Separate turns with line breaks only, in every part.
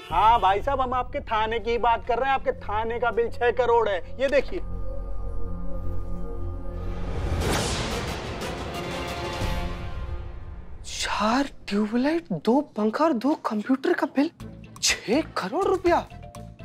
हाँ भाई साहब, हम आपके थाने की बात कर रहे हैं। आपके थाने का बिल 6 करोड़ है, ये देखिए।
चार ट्यूबलाइट, 2 पंखा और 2 कंप्यूटर का बिल 6 करोड़ रुपया।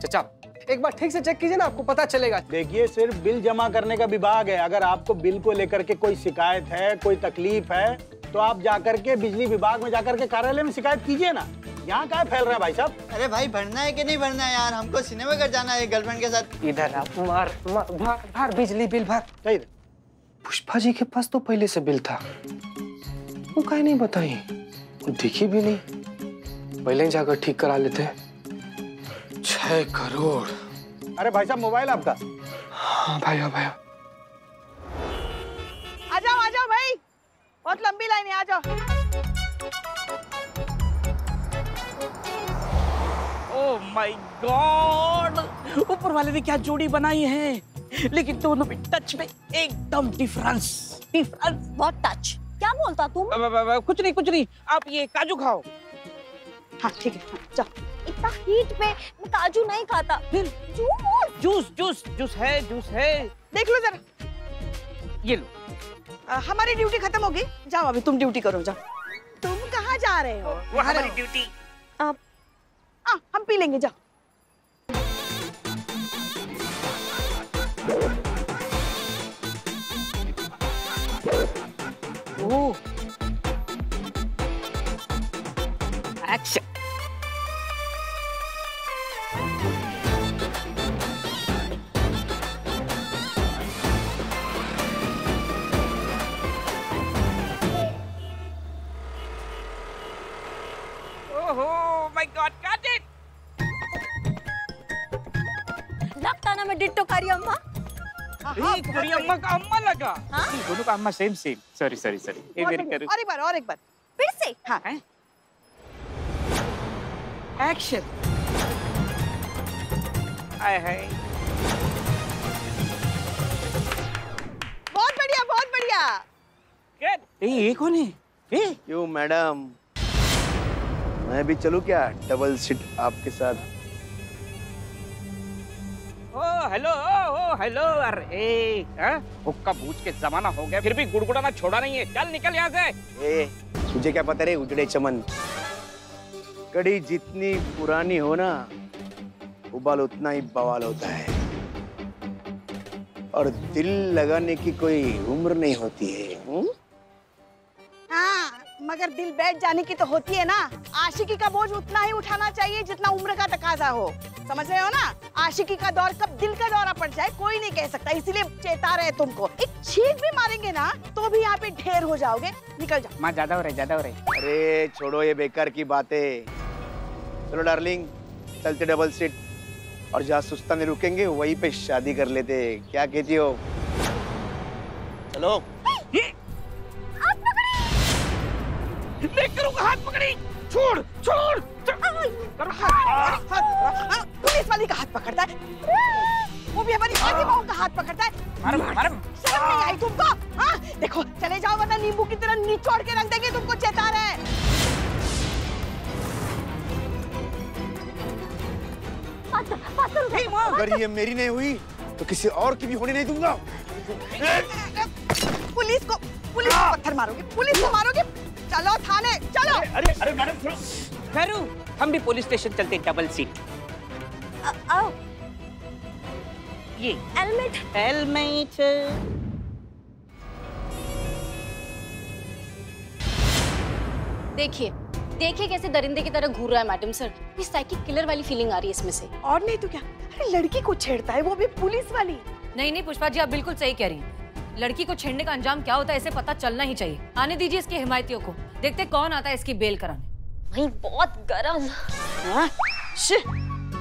चाचा एक बार ठीक से चेक कीजिए ना, आपको पता चलेगा।
देखिए, सिर्फ बिल जमा करने का विभाग है। अगर आपको बिल को लेकर के कोई शिकायत है, कोई तकलीफ है, तो आप जाकर के बिजली विभाग में जाकर के कार्यालय में शिकायत कीजिए ना। यहाँ क्या फैल रहा है भाई साहब?
अरे भाई, भरना है कि नहीं भरना है यार? हमको सिनेमा घर जाना है गर्लफ्रेंड के साथ।
इधर आप भर बिजली बिल भर। पुष्पा जी के पास तो पहले से बिल था, वो काहे नहीं बताई, वो दिखी भी नहीं। पहले जाकर ठीक करा लेते। 6 करोड़।
अरे भाई साहब, मोबाइल आपका?
हाँ भाई, हाँ भाई।
आ जाओ भाई, बहुत लंबी लाइन है, आ जाओ।
ओह माय गॉड, ऊपर वाले ने क्या जोड़ी बनाई है, लेकिन दोनों में टच में एकदम डिफरेंस।
बहुत टच। क्या बोलता तुम?
कुछ नहीं, आप ये काजू खाओ।
हाँ ठीक है, जाओ।
इतना हीट में मैं काजू नहीं खाता।
जूस है।
देख लो जरा,
ये लो।
हमारी ड्यूटी खत्म होगी, जाओ अभी तुम ड्यूटी करो, जाओ। तुम कहाँ जा रहे हो?
वो हमारी ड्यूटी।
हम पी लेंगे, जाओ।
Oh, action. Oh my God, got it.
लगता ना मैं डिट्टो कारी अम्मा।
कोरी अम्मा का अम्मा लगा। दोनों का अम्मा सेम। सॉरी।
और एक बार
फिर से।
हाँ।
एक्शन। आए हाय,
बहुत बढ़िया।
ये कौन है?
क्यों मैडम, मैं भी चलूं क्या डबल सीट आपके साथ?
हेलो। अरे हुक्का बूझ के जमाना हो गया, फिर भी गुड़गुड़ाना छोड़ा नहीं है। चल निकल यहाँ से।
तुझे क्या पता रे उजड़े चमन, कड़ी जितनी पुरानी हो ना, उबाल उतना ही बवाल होता है। और दिल लगाने की कोई उम्र नहीं होती है।
हाँ, मगर दिल बैठ जाने की तो होती है ना। आशिकी का बोझ उतना ही उठाना चाहिए जितना उम्र का तकाजा हो, समझ रहे हो ना? आशिकी का दौर कब दिल का दौरा पड़ जाए कोई नहीं कह सकता, इसीलिए चेता रहे तुमको। एक छींक भी मारेंगे ना तो भी यहाँ पे ढेर हो जाओगे। निकल जाओ।
माँ ज्यादा हो रहे।
अरे छोड़ो ये बेकार की बातें। चलो डार्लिंग, चलते डबल सीट, और जहाँ सुस्ता नहीं रुकेंगे वहीं पे शादी कर लेते। क्या कहती हो? चलो।
हाथ पकड़ी। छोड़।
पुलिस वाली का हाथ पकड़ता है, वो भी हमारी आधी बहू का हाथ पकड़ता है। शर्म नहीं आई तुमको? हाँ देखो, चले जाओ वरना नींबू की तरह निचोड़ के रख देंगे तुमको, चेता रहे।
अगर ये मेरी नहीं हुई तो किसी और की भी होने नहीं दूंगा।
पुलिस को पत्थर मारोगे, पुलिस को मारोगे। चलो थाने चलो।
अरे मैडम, खैरू, हम भी पुलिस स्टेशन चलते हैं, डबल सीट।
आओ।
ये हेलमेट।
देखिए कैसे दरिंदे की तरह घूर रहा है मैडम सर। ये साइकिक किलर वाली फीलिंग आ रही है इसमें से।
और नहीं तो क्या, अरे लड़की को छेड़ता है, वो भी पुलिस वाली।
नहीं पुष्पा जी, आप बिल्कुल सही कह रही हैं। लड़की को छेड़ने का अंजाम क्या होता है इसे पता चलना ही चाहिए। आने दीजिए इसके हिमायतियों को, देखते कौन आता है इसकी बेल कराने।
वही बहुत गरम।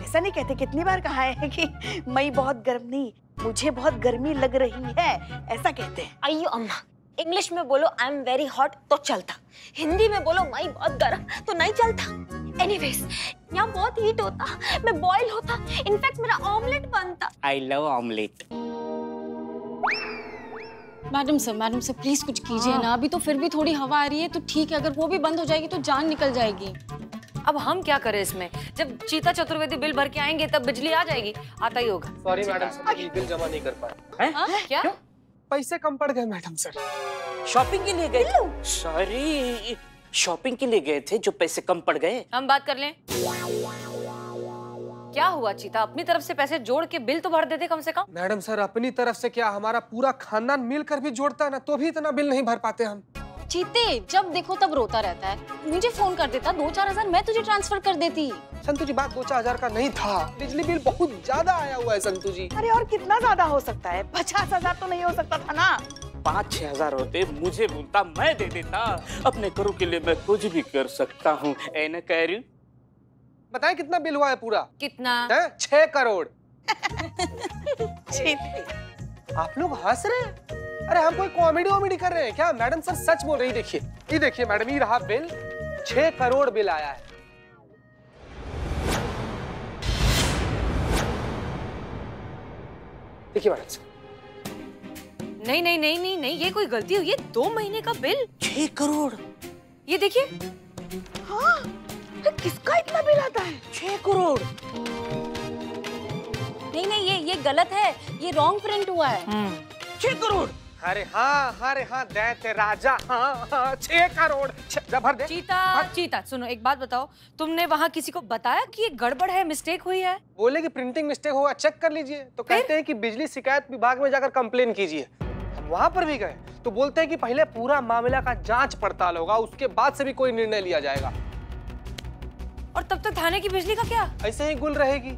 ऐसा नहीं कहते, कितनी बार कहा है कि मई बहुत गर्म नहीं, मुझे बहुत गर्मी लग रही है, ऐसा कहते हैं।
अयो अम्मा, इंग्लिश में बोलो आई एम वेरी हॉट तो चलता, हिंदी में बोलो मई बहुत गर्म तो नहीं चलता। एनीवेज, यहाँ बहुत हीट होता, मैं बॉयल होता, इनफैक्ट मेरा ऑमलेट बनता।
I love omelette.
Madam sir please कुछ कीजिए ना। अभी तो फिर भी थोड़ी हवा आ रही है तो ठीक है, अगर वो भी बंद हो जाएगी तो जान निकल जाएगी।
अब हम क्या करें इसमें? जब चीता चतुर्वेदी बिल भर के आएंगे तब बिजली आ जाएगी, आता ही होगा।
सॉरी मैडम सर, बिल जमा नहीं कर पाए।
क्या?
पैसे कम पड़ गए मैडम सर।
शॉपिंग के लिए गए? सॉरी, शॉपिंग के लिए गए थे जो पैसे कम पड़ गए।
हम बात कर लें। क्या हुआ चीता, अपनी तरफ से पैसे जोड़ के बिल तो भर देते कम से कम।
मैडम सर, अपनी तरफ से क्या, हमारा पूरा खानदान मिलकर भी जोड़ता है ना, तो भी इतना बिल नहीं भर पाते हम।
चीते जब देखो तब रोता रहता है। मुझे फोन कर देता, 2-4 हजार मैं तुझे ट्रांसफर कर देती।
संतु जी, बात 2-4 हजार का नहीं था, बिजली बिल बहुत ज्यादा आया हुआ है संतु जी।
अरे और कितना ज्यादा हो सकता है? 50,000 तो नहीं हो सकता था ना?
5-6 हजार होते मुझे बोलता, मैं दे देता। अपने करो के लिए मैं कुछ भी कर सकता हूँ। ऐना कह रही हूँ।
बताए कितना बिल हुआ है पूरा?
कितना?
6 करोड़।
चीते,
आप लोग हंस रहे हैं? अरे हम कोई कॉमेडी कर रहे हैं क्या? मैडम सर सच बोल रही। देखिए, ये देखिए मैडम, ये रहा बिल, 6 करोड़ बिल आया है। देखिए मैडम सर।
नहीं नहीं नहीं नहीं नहीं, ये कोई गलती हुई है। 2 महीने का बिल
6 करोड़।
ये देखिए।
हाँ, किसका इतना बिल आता है?
6 करोड़।
नहीं नहीं, ये गलत है, ये रॉन्ग प्रिंट हुआ है।
6 करोड़।
अरे हाँ, दैत्य राजा, हाँ, 6 करोड़। भर दे।
चीता सुनो, एक बात बताओ, तुमने वहाँ किसी को बताया कि ये गड़बड़ है, मिस्टेक हुई है?
बोले कि प्रिंटिंग मिस्टेक होगा, चेक कर लीजिए। तो कहते हैं कि बिजली शिकायत विभाग में जाकर कंप्लेन कीजिए। हम वहाँ पर भी गए तो बोलते हैं कि पहले पूरा मामला का जांच पड़ताल होगा, उसके बाद से भी कोई निर्णय लिया जाएगा।
और तब तक थाने की बिजली का क्या?
ऐसे ही गुल रहेगी।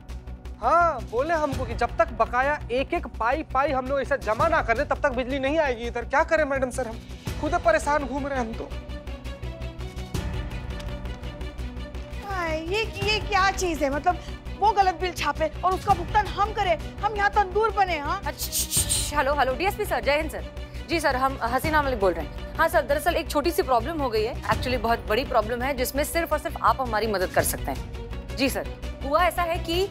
हाँ, बोले हमको कि जब तक बकाया एक पाई हम लोग ऐसा जमा ना कर दे तब तक बिजली नहीं आएगी इधर। क्या करें मैडम सर, हम खुद परेशान घूम रहे हैं हम तो।
ये क्या चीज है? मतलब वो गलत बिल छापे और उसका भुगतान हम करें, हम यहाँ तंदूर बने। हाँ,
हेलो डीएसपी सर, जय हिंद सर। जी सर, हम हसीना मलिक बोल रहे हैं। हाँ सर, दरअसल एक छोटी सी प्रॉब्लम हो गई है, एक्चुअली बहुत बड़ी प्रॉब्लम है जिसमें सिर्फ और सिर्फ आप हमारी मदद कर सकते हैं। जी सर, हुआ ऐसा है कि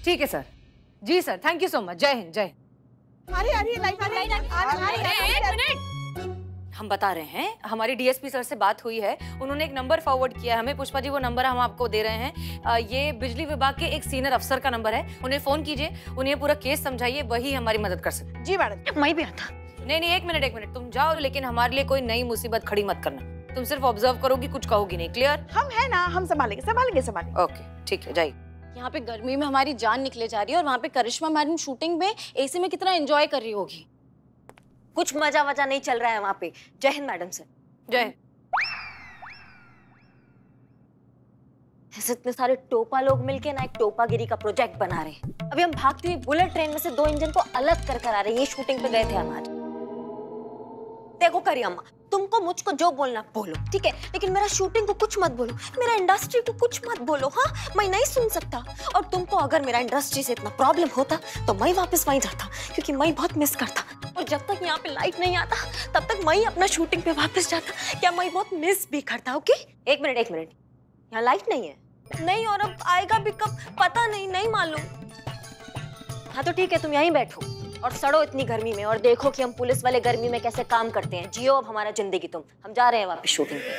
ठीक है सर। जी sir, thank you so much. जय हिंद, जय हिंद। हम बता रहे हैं, हमारी डीएसपी सर से बात हुई है, उन्होंने एक नंबर फॉरवर्ड किया है हमें। पुष्पा जी, वो नंबर हम आपको दे रहे हैं। ये बिजली विभाग के एक सीनियर अफसर का नंबर है, उन्हें फोन कीजिए, उन्हें पूरा केस समझाइए, वही हमारी मदद कर सकते।
जी मैडम।
मैं भी आता।
नहीं, एक मिनट, तुम जाओ, लेकिन हमारे लिए कोई नई मुसीबत खड़ी मत करना। तुम सिर्फ ऑब्जर्व करोगी, कुछ कहोगी नहीं। क्लियर?
हम है ना, हम संभालेंगे।
ओके, ठीक है, जाइए।
यहाँ पे गर्मी में हमारी जान निकले जा रही है और वहाँ पे करिश्मा मैडम शूटिंग में एसी में कितना एंजॉय कर रही होगी।
कुछ मजा वजा नहीं चल रहा है वहाँ पे। जय हिंद मैडम सर।
जय।
ऐसे इतने सारे टोपा लोग मिलके ना एक टोपागिरी का प्रोजेक्ट बना रहे हैं। अभी हम भागती हुई बुलेट ट्रेन में से 2 इंजन को अलग कर आ रहे हैं। ये शूटिंग पे गए थे हमारे। देखो करी अम्मा, तुमको मुझको जो बोलना बोलो, ठीक है, लेकिन मेरा शूटिंग को कुछ मत बोलो, मेरा इंडस्ट्री को कुछ मत बोलो। हाँ, मैं नहीं सुन सकता। और तुमको अगर मेरा इंडस्ट्री से इतना प्रॉब्लम होता तो मैं वापस वहीं जाता, क्योंकि मैं बहुत मिस करता। और जब तक यहाँ पे लाइट नहीं आता तब तक मैं अपना शूटिंग पे वापस जाता। क्या मैं बहुत मिस भी करता? ओके, एक मिनट, यहाँ लाइट नहीं है? नहीं, और अब आएगा भी कब पता नहीं मालूम। हाँ तो ठीक है, तुम यहीं बैठो और सड़ो इतनी गर्मी में, और देखो कि हम पुलिस वाले गर्मी में कैसे काम करते हैं। जियो अब हमारा जिंदगी तुम। हम जा रहे हैं वापस शूटिंग पे।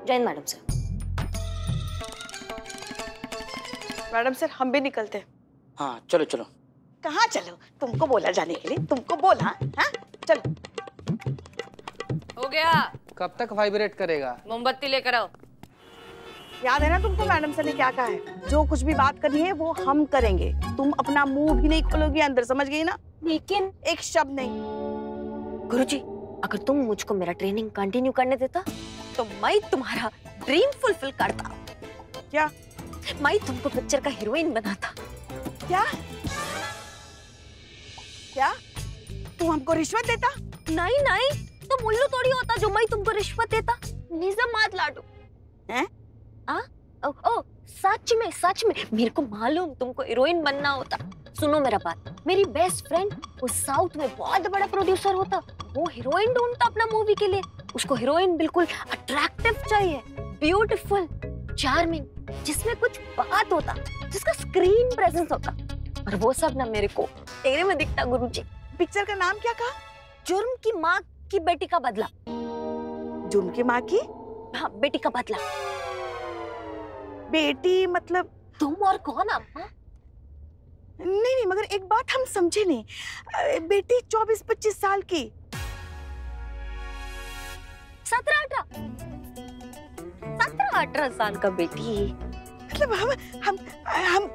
जय Hind madam sir.
Madam sir, हम भी निकलते।
हाँ, चलो।
कहाँ चलो? तुमको बोला जाने के लिए, तुमको बोला। हाँ, चलो।
हो गया।
कब तक वाइब्रेट करेगा?
मोमबत्ती लेकर आओ।
याद है ना तुमको मैडम सर ने क्या कहा है? जो कुछ भी बात करनी है वो हम करेंगे। तुम अपना मुंह भी नहीं खोलोगी अंदर, समझ गई ना?
लेकिन
एक शब्द नहीं।
गुरुजी, अगर तुम मुझको मेरा ट्रेनिंग कंटिन्यू करने देता तो मैं तुम्हारा ड्रीम फुलफिल करता।
क्या?
मैं तुमको पिक्चर का हीरोइन बनाता।
क्या? तुम हमको रिश्वत देता?
नहीं, तो उल्लू थोड़ी होता जो मैं तुमको रिश्वत देता। निज़म मात लाडू
हैं?
ओ, सच में मेरे को मालूम तुमको हीरोइन बनना होता। सुनो मेरा बात, मेरी बेस्ट फ्रेंड वो साउथ में बहुत बड़ा प्रोड्यूसर होता। वो हीरोइन ढूंढता अपना मूवी के लिए। उसको हीरोइन बिल्कुल अट्रैक्टिव चाहिए, ब्यूटीफुल, चार्मिंग, जिसमें कुछ बात होता, जिसका स्क्रीन प्रेजेंस होता। और वो सब ना मेरे को तेरे में दिखता गुरुजी।
पिक्चर का नाम क्या कहा?
जुर्म की माँ की बेटी का बदला।
जुर्म की माँ की
हाँ, बेटी का बदला।
बेटी मतलब
तुम और कौन अम्मा?
नहीं, मगर एक बात हम समझे नहीं। बेटी 24-25 साल की।
17-18 साल का बेटी।
मतलब हम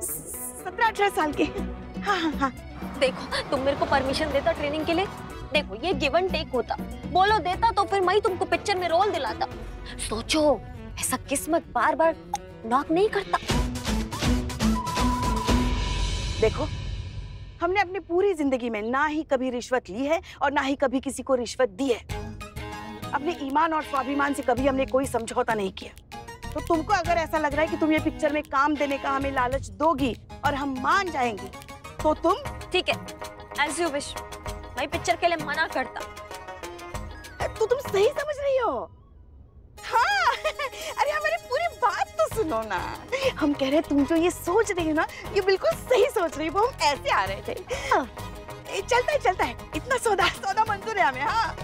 17-18 साल के। हाँ।
देखो तुम मेरे को परमिशन देता ट्रेनिंग के लिए, देखो ये गिव एंड टेक होता। बोलो देता तो फिर मैं तुमको पिक्चर में रोल दिलाता। सोचो ऐसा किस्मत बार बार नॉक नहीं करता।
देखो हमने अपनी पूरी जिंदगी में ना ही कभी रिश्वत ली है और ना ही कभी किसी को रिश्वत दी है। अपने ईमान और स्वाभिमान से कभी हमने कोई समझौता नहीं किया। तो तुमको अगर ऐसा लग रहा है कि तुम ये पिक्चर में काम देने का हमें लालच दोगी और हम मान जाएंगे तो तुम
ठीक है, एज यू विश। मैं पिक्चर के लिए मना करता।
तो तुम सही समझ रही हो? हाँ। अरे हमारी पूरी बात तो सुनो ना। हम कह रहे तुम जो ये सोच रही हो ना, ये बिल्कुल सही सोच रही हो। हम ऐसे आ रहे थे। हाँ। चलता है। इतना सौदा मंजूर है हमें। हाँ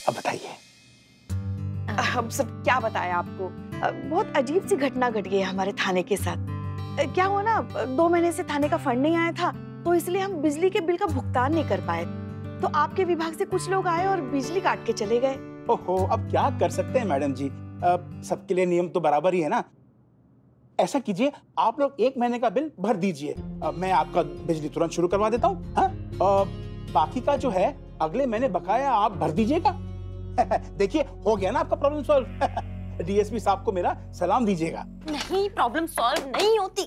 अब बताइए।
हम सब क्या बताएं आपको। बहुत अजीब सी घटना घट गई है हमारे थाने के साथ। क्या हुआ ना, 2 महीने से थाने का फंड नहीं आया था, तो इसलिए हम बिजली के बिल का भुगतान नहीं कर पाए। तो आपके विभाग से कुछ लोग आए और बिजली काट के चले गए।
ओहो, अब क्या कर सकते हैं मैडम जी, सबके लिए नियम तो बराबर ही है ना। ऐसा कीजिए, आप लोग 1 महीने का बिल भर दीजिए, मैं आपका बिजली तुरंत शुरू करवा देता हूँ। हाँ, बाकी का जो है अगले महीने बकाया आप भर दीजिएगा। देखिए हो गया ना आपका प्रॉब्लम सॉल्व। डीएसपी साहब को मेरा सलाम दीजिएगा।
नहीं, प्रॉब्लम सॉल्व नहीं होती।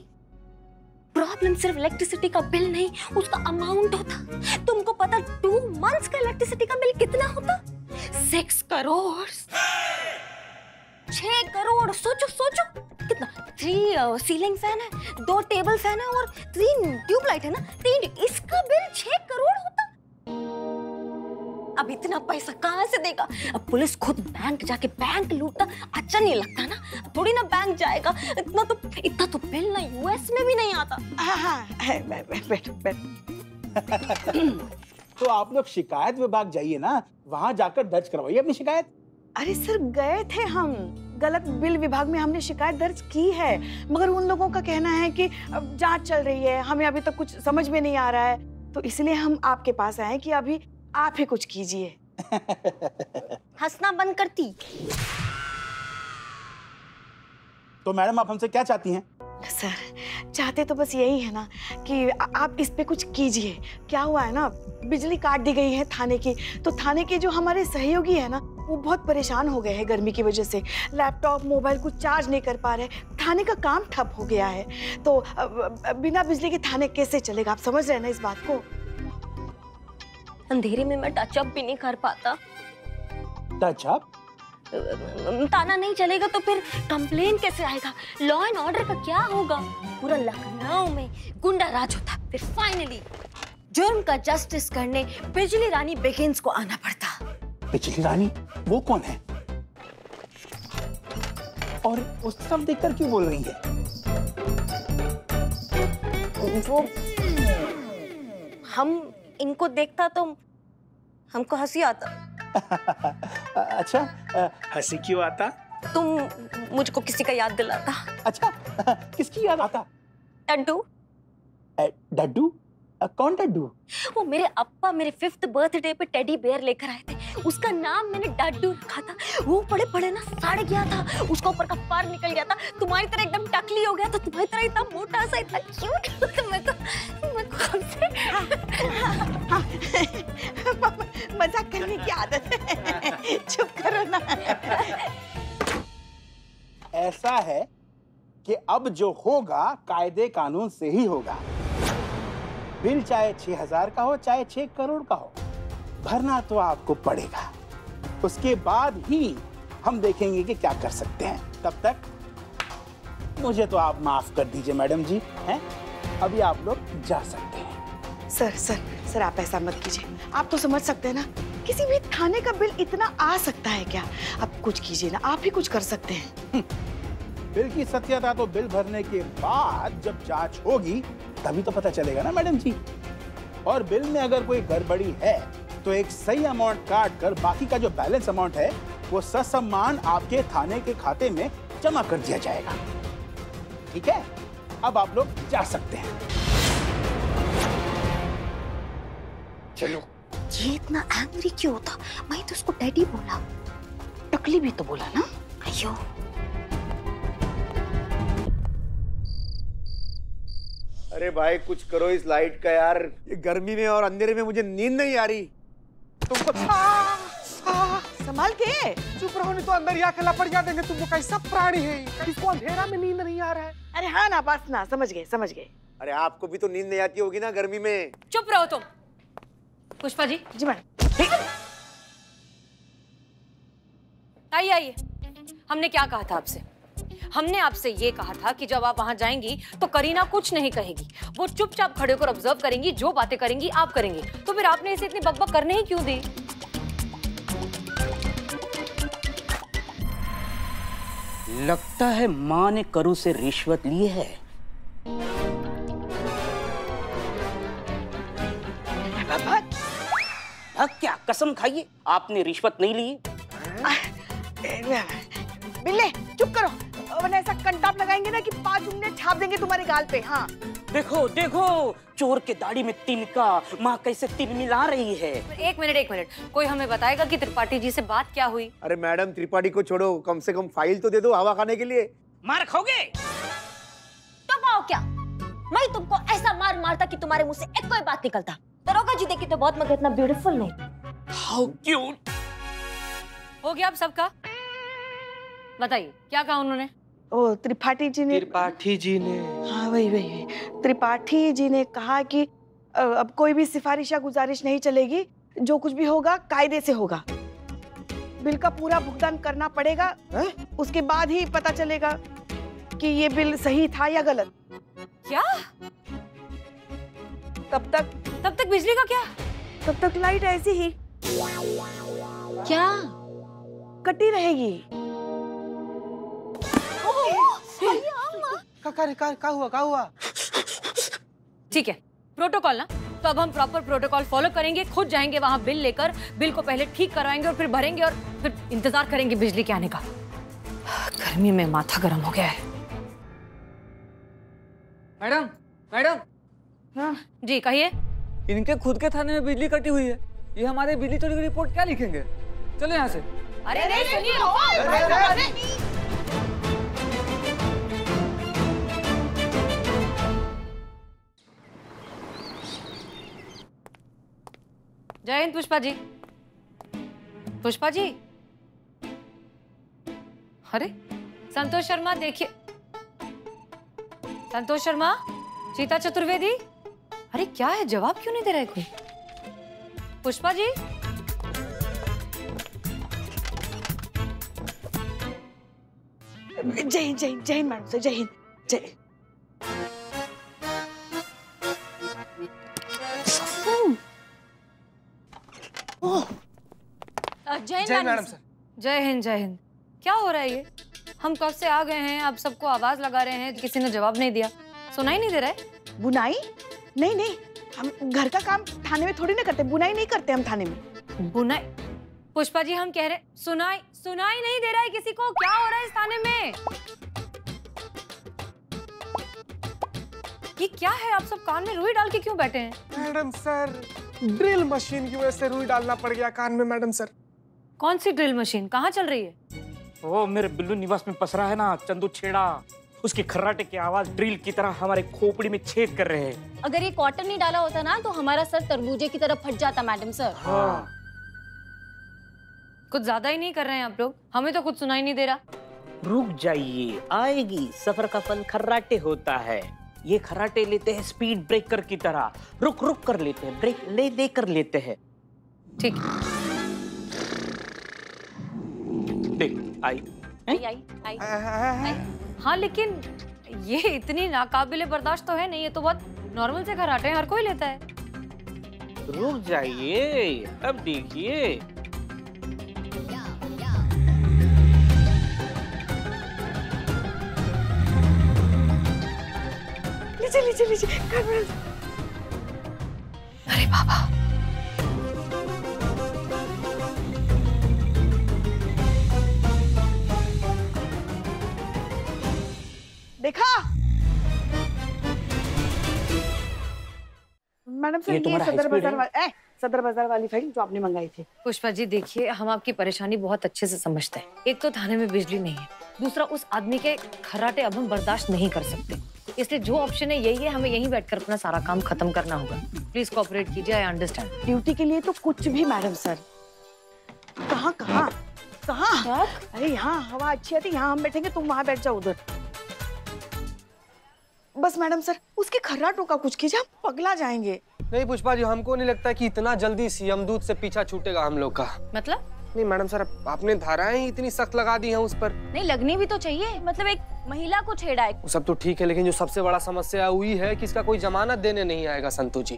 प्रॉब्लम सिर्फ इलेक्ट्रिसिटी का बिल नहीं, उसका अमाउंट होता। तुमको पता 2 मंथ्स का इलेक्ट्रिसिटी का बिल कितना होता? 6 करोड़। 6 करोड़। सोचो कितना। 3 सीलिंग फैन है, 2 टेबल फैन है और 3 ट्यूबलाइट है ना, 3। इसका बिल 6 करोड़ होता। अब इतना पैसा कहाँ से देगा? अब पुलिस खुद बैंक जाके बैंक लूटता अच्छा नहीं लगता ना। थोड़ी ना बैंक जाएगा। इतना तो बिल ना यूएस में भी नहीं आता।
हाँ, बैठ।
तो आप लोग शिकायत विभाग जाइए ना, वहाँ जाकर दर्ज करवाइए अपनी शिकायत।
अरे सर, गए थे हम, गलत बिल विभाग में हमने शिकायत दर्ज की है, मगर उन लोगों का कहना है कि अब जांच चल रही है, हमें अभी तक कुछ समझ में नहीं आ रहा है। तो इसलिए हम आपके पास आए कि अभी आप ही कुछ कीजिए।
हंसना बंद करती।
तो मैडम आप हमसे क्या चाहती हैं?
सर, चाहते तो बस यही है ना कि आप इस पे कुछ कीजिए। क्या हुआ है ना, बिजली काट दी गई है थाने की, तो थाने के जो हमारे सहयोगी है ना, वो बहुत परेशान हो गए हैं गर्मी की वजह से। लैपटॉप मोबाइल कुछ चार्ज नहीं कर पा रहे, थाने का काम ठप हो गया है। तो बिना बिजली के थाने कैसे चलेगा? आप समझ रहे हैं ना इस बात को?
अंधेरे में मैं टचअप भी नहीं कर पाता।
टचअप?
ताना नहीं चलेगा तो फिर कंप्लेन कैसे आएगा? लॉ एंड ऑर्डर का क्या होगा? पूरा लखनऊ में गुंडा राज होता। फिर फाइनली जुर्म का जस्टिस करने बिजली रानी बेगिंस को आना पड़ता।
बिजली रानी? वो कौन है? और उस तरफ देखकर क्यों बोल रही है?
वो हम इनको देखता तो हमको हंसी आता।
अच्छा, हंसी क्यों आता?
तुम मुझको किसी का याद दिलाता।
अच्छा, किसकी याद आता?
डड्डू।
डड्डू? कौन डड्डू?
वो मेरे अप्पा मेरे 5th बर्थडे पे टेडी बेयर लेकर आए थे, उसका नाम मैंने डड्डू रखा था। वो बड़े ना सड़ गया था, उसका ऊपर का फर निकल गया था, तुम्हारी तरह एकदम टकली हो गया था, तुम्हारी तरह इतना मोटा सा, इतना क्यूट।
मजाक करने की आदत है। चुप करो ना।
ऐसा है कि अब जो होगा कायदे कानून से ही होगा। बिल चाहे 6000 का हो चाहे 6 करोड़ का हो, भरना तो आपको पड़ेगा। उसके बाद ही हम देखेंगे कि क्या कर सकते हैं। तब तक मुझे तो आप माफ कर दीजिए मैडम जी, हैं? अभी आप लोग जा सकते हैं।
सर आप ऐसा मत कीजिए। आप तो समझ सकते हैं ना, किसी भी थाने का बिल इतना आ सकता है क्या? आप कुछ कीजिए ना, आप ही कुछ कर सकते हैं।
बिल की सत्यता तो बिल भरने के बाद जब जांच होगी तभी तो पता चलेगा ना मैडम जी। और बिल में अगर कोई गड़बड़ी है तो एक सही अमाउंट काट कर बाकी का जो बैलेंस अमाउंट है वो ससम्मान आपके थाने के खाते में जमा कर दिया जाएगा। ठीक है, अब आप लोग जा सकते हैं।
चलो। ये इतना एंग्री क्यों होता? मैं तो उसको डैडी बोला, टकली भी तो बोला ना। अयो।
अरे भाई कुछ करो इस लाइट का यार, ये गर्मी में और अंधेरे में मुझे नींद नहीं आ रही।
तुमको
संभाल के।
चुप रहो नहीं तो अंदर ही आके लपट जा देंगे। तुमको कैसा प्राणी है, किसको अंधेरा में नींद नहीं आ रहा है?
अरे हाँ ना, बस ना, समझ गए समझ गए।
अरे आपको भी तो नींद नहीं आती होगी ना गर्मी में।
चुप रहो तुम। पुष्पा जी।
जी मैडम।
आइए आइए। हमने क्या कहा था आपसे? हमने आपसे ये कहा था कि जब आप वहां जाएंगी तो करीना कुछ नहीं कहेगी, वो चुपचाप खड़े होकर ऑब्जर्व करेंगी, जो बातें करेंगी आप करेंगे। तो फिर आपने इसे इतनी बकबक करने ही क्यों दी?
लगता है माँ ने करू से रिश्वत ली है। क्या कसम खाइए आपने रिश्वत नहीं ली?
बिल्ले चुप करो, वरना ऐसा कंटाप लगाएंगे ना कि 5 उंगलियां छाप देंगे तुम्हारे गाल पे। हाँ
देखो देखो, चोर के दाढ़ी में तिनका, माँ कैसे तिल मिला रही है।
एक मिनट, कोई हमें बताएगा कि त्रिपाठी जी से बात क्या हुई?
अरे मैडम त्रिपाठी को छोड़ो, कम से कम फाइल तो दे दो हवा खाने के लिए।
मार खाओगे?
तो पाओ क्या? मैं तुमको ऐसा मार मारता कि तुम्हारे मुंह से एक कोई बात निकलता। दरोगा जी देखी तो बहुत, मगर इतना ब्यूटीफुल नहीं।
How cute.
हो गया अब सबका? बताइए क्या कहा उन्होंने?
ओ त्रिपाठी जी ने हाँ वही त्रिपाठी जी ने कहा कि अब कोई भी सिफारिश या गुजारिश नहीं चलेगी, जो कुछ भी होगा कायदे से होगा। बिल का पूरा भुगतान करना पड़ेगा, उसके बाद ही पता चलेगा कि ये बिल सही था या गलत।
क्या?
तब तक
बिजली का क्या?
तब तक लाइट ऐसी ही
क्या
कटी रहेगी।
क्या हुआ?
ठीक है, प्रोटोकॉल ना, तो अब हम प्रॉपर प्रोटोकॉल फॉलो करेंगे। खुद जाएंगे वहां बिल लेकर, बिल को पहले ठीक करवाएंगे और फिर भरेंगे और फिर इंतजार करेंगे बिजली के आने का। गर्मी में माथा गर्म हो गया है।
मैडम
हाँ जी कहिए।
इनके खुद के थाने में बिजली कटी हुई है, ये हमारे बिजली चोरी की रिपोर्ट क्या लिखेंगे? चलो यहाँ से।
अरे नहीं सुनिए। जय हिंद पुष्पा जी। पुष्पा जी, अरे संतोष शर्मा देखिए। संतोष शर्मा, चीता चतुर्वेदी, अरे क्या है, जवाब क्यों नहीं दे रहे कोई? पुष्पा जी,
जय हिंद मैडम सर, जय हिंद। जय
जय मैडम सर।
जय हिंद जय हिंद। क्या हो रहा है ये? हम कब से आ गए हैं, आप सबको आवाज लगा रहे हैं, किसी ने जवाब नहीं दिया। सुनाई नहीं दे रहा है?
बुनाई? नहीं, हम घर का काम थाने में थोड़ी ना करते, बुनाई नहीं करते हम थाने में।
बुनाई? पुष्पा जी हम कह रहे सुनाई नहीं दे रहा है किसी को? क्या हो रहा है इस थाने में? ये क्या है? आप सब कान में रुई डाल के क्यों बैठे हैं?
मैडम सर, ड्रिल मशीन की वजह से रुई डालना पड़ गया कान में मैडम सर।
कौन सी ड्रिल मशीन? कहाँ चल रही है?
वो मेरे बिल्लू निवास में पसरा है ना चंदू छेड़ा, उसके खर्राटे की आवाज ड्रिल की तरह हमारे खोपड़ी में छेद कर रहे हैं।
अगर ये कॉटन नहीं डाला होता ना तो हमारा सर तरबूजे की तरफ फट जाता मैडम सर।
हाँ।
कुछ ज्यादा ही नहीं कर रहे हैं आप लोग? हमें तो कुछ सुनाई नहीं दे रहा।
रुक जाइए, आएगी। सफर का फल खर्राटे होता है। ये खर्राटे लेते हैं स्पीड ब्रेकर की तरह, रुक रुक कर लेते हैं, ब्रेक ले दे कर लेते हैं।
ठीक।
देख आई।
हाँ लेकिन ये इतनी नाकाबिले बर्दाश्त तो है नहीं, ये तो बहुत नॉर्मल से खर्राटे हैं, हर कोई लेता है।
रुक जाइए, अब देखिए।
नीचे नीचे नीचे
अरे बाबा,
देखा मैडम सर, ये सदर बाजार वाली फाइल जो आपने मंगाई थी।
पुष्पा जी देखिए, हम आपकी परेशानी बहुत अच्छे से समझते हैं। एक तो थाने में बिजली नहीं है, दूसरा उस आदमी के खर्राटे अब हम बर्दाश्त नहीं कर सकते, इसलिए जो ऑप्शन है यही है, हमें यहीं बैठकर अपना सारा काम खत्म करना होगा। प्लीज कोऑपरेट कीजिए, आई अंडरस्टैंड।
ड्यूटी के लिए तो कुछ भी मैडम सर। कहाँ कहाँ कहाँ? अरे यहाँ हवा अच्छी आती, यहाँ हम बैठेंगे, तुम वहाँ बैठ जाओ उधर। बस मैडम सर, उसके खर्राटों का कुछ कीजिए, हम पगला जाएंगे।
नहीं पुष्पा जी, हमको नहीं लगता कि इतना जल्दी सीएम दूत से पीछा छूटेगा हम लोग का।
मतलब?
नहीं मैडम सर, आपने धाराएं ही इतनी सख्त लगा दी हैं उस पर।
नहीं लगनी भी तो चाहिए, मतलब एक महिला को छेड़ा है।
सब तो ठीक है, लेकिन जो सबसे बड़ा समस्या हुई है कि इसका कोई जमानत देने नहीं आएगा संतू जी।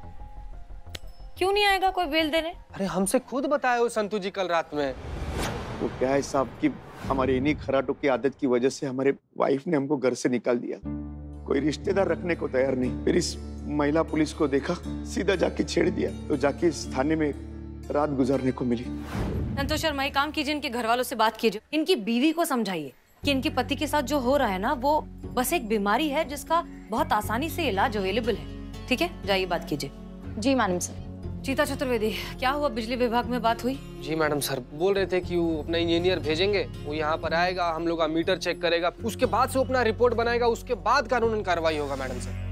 क्यों नहीं आएगा कोई बेल देने?
अरे हमसे खुद बताया वो संतू जी कल रात में।
वो क्या है साहब कि हमारे इन्हीं खराटों की आदत की वजह से हमारे वाइफ ने हमको घर से निकाल दिया। कोई रिश्तेदार रखने को तैयार नहीं। फिर इस महिला पुलिस को देखा, सीधा जाके छेड़ दिया, तो जाके इस थाने में रात गुजारने को मिली।
संतोष शर्मा, एक काम कीजिए, इनके घर वालों से बात कीजिए, इनकी बीवी को समझाइए कि इनके पति के साथ जो हो रहा है ना, वो बस एक बीमारी है जिसका बहुत आसानी से इलाज अवेलेबल है। ठीक है, जाइए बात कीजिए।
जी मैडम सर।
चीता चतुर्वेदी, क्या हुआ? बिजली विभाग में बात हुई?
जी मैडम सर, बोल रहे थे कि वो अपना इंजीनियर भेजेंगे, वो यहाँ पर आएगा, हम लोग का मीटर चेक करेगा, उसके बाद से वो अपना रिपोर्ट बनाएगा, उसके बाद कानूनन कार्रवाई होगा madam sir.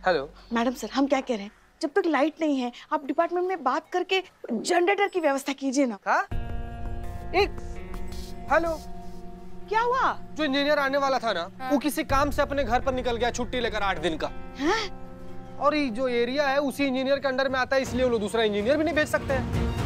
Hello
madam sir, हम क्या कह रहे हैं, जब तक लाइट नहीं है, आप डिपार्टमेंट में बात करके जनरेटर की व्यवस्था कीजिए ना।
हाँ? एक हेलो,
क्या हुआ?
जो इंजीनियर आने वाला था ना, वो किसी काम से अपने घर पर निकल गया, छुट्टी लेकर 8 दिन का।
हैं?
और ये जो एरिया है उसी इंजीनियर के अंडर में आता है, इसलिए वो लोग दूसरा इंजीनियर भी नहीं भेज सकते हैं।